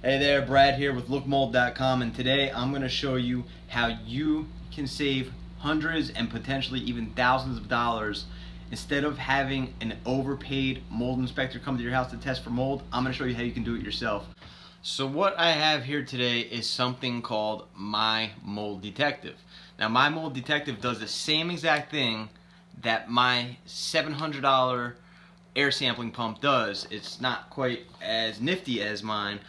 Hey there, Brad here with lookmold.com, and today I'm going to show you how you can save hundreds and potentially even thousands of dollars. Instead of having an overpaid mold inspector come to your house to test for mold, I'm going to show you how you can do it yourself. So what I have here today is something called My Mold Detective. Now, My Mold Detective does the same exact thing that my $700 air sampling pump does. It's not quite as nifty as mine,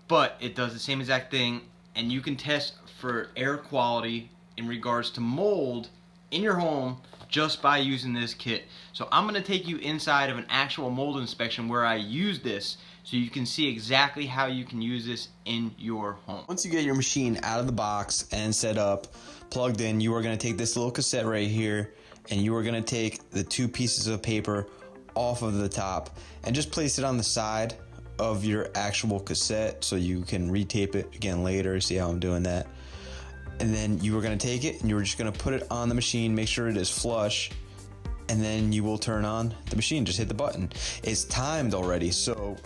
but it does the same exact thing, and you can test for air quality in regards to mold in your home just by using this kit. So I'm going to take you inside of an actual mold inspection where I use this so you can see exactly how you can use this in your home. Once you get your machine out of the box and set up, plugged in, you are going to take this little cassette right here, and you are going to take the two pieces of paper off of the top and just place it on the side of your actual cassette so you can retape it again later. See how I'm doing that? And then you are going to take it and you're just going to put it on the machine, make sure it is flush, and then you will turn on the machine. Just hit the button. It's timed already, so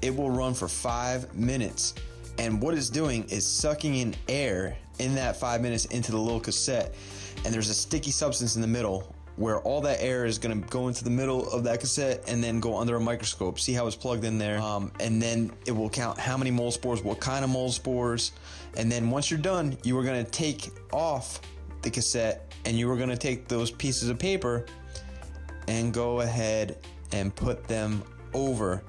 it will run for 5 minutes, and what it's doing is sucking in air in that 5 minutes into the little cassette, and there's a sticky substance in the middle where all that air is going to go into the middle of that cassette and then go under a microscope. See how it's plugged in there? And then it will count how many mold spores, what kind of mold spores. And then once you're done, you are going to take off the cassette and you are going to take those pieces of paper and go ahead and put them over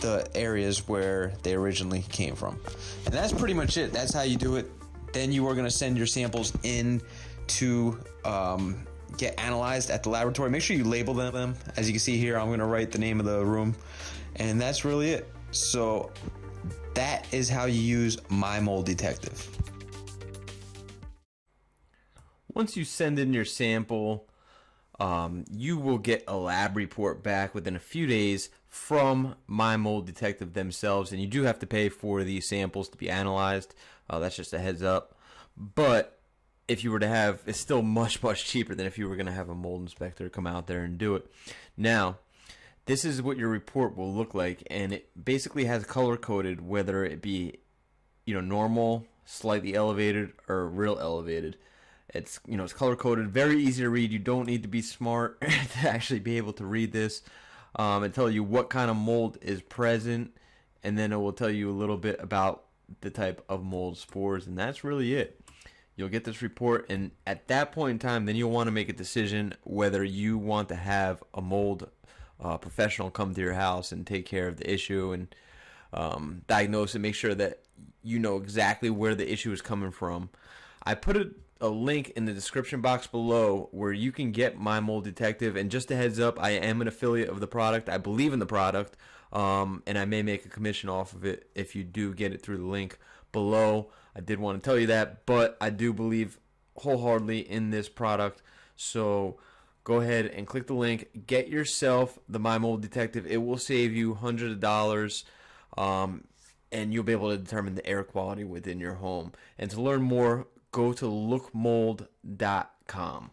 the areas where they originally came from. And that's pretty much it. That's how you do it. Then you are going to send your samples in to get analyzed at the laboratory. Make sure you label them. As you can see here, I'm going to write the name of the room, and that's really it. So that is how you use My Mold Detective. Once you send in your sample, you will get a lab report back within a few days from My Mold Detective themselves, and you do have to pay for these samples to be analyzed. That's just a heads up. But if you were to have, it's still much cheaper than if you were going to have a mold inspector come out there and do it. Now, this is what your report will look like, and it basically has color coded whether it be, normal, slightly elevated, or real elevated. It's it's color coded, very easy to read. You don't need to be smart to actually be able to read this. It tell you what kind of mold is present, and then it will tell you a little bit about the type of mold spores, and that's really it. You'll get this report, and at that point in time, then you'll want to make a decision whether you want to have a mold professional come to your house and take care of the issue and diagnose it, make sure that you know exactly where the issue is coming from. I put a link in the description box below where you can get My Mold Detective, and just a heads up, I am an affiliate of the product. I believe in the product, and I may make a commission off of it if you do get it through the link below. I did want to tell you that, but I do believe wholeheartedly in this product. So go ahead and click the link. Get yourself the My Mold Detective. It will save you hundreds of dollars, and you'll be able to determine the air quality within your home. And to learn more, go to lookmold.com.